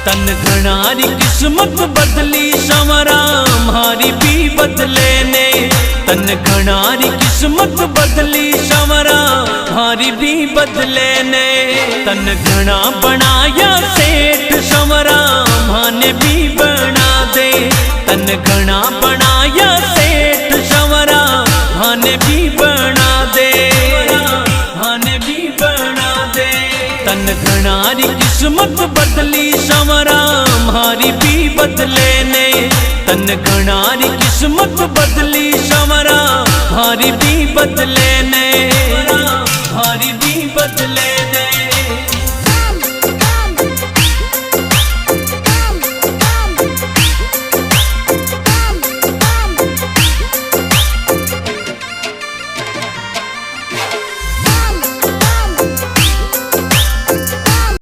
तन घणारी किस्मत बदली संवरा मारी भी बदले ने। तन घणारी किस्मत बदली संवरा मारी भी बदले ने। तन घना बनाया सेठ संवरा माने भी बना दे। तन घना बनाया सेठ संवरा माने भी बना दे। माने भी बना दे। तन घणारी किस्मत बदली संवरा मारी भी बदले ने। तन घणारी किस्मत बदली संवरा मारी भी बदले ने। मारी भी बदले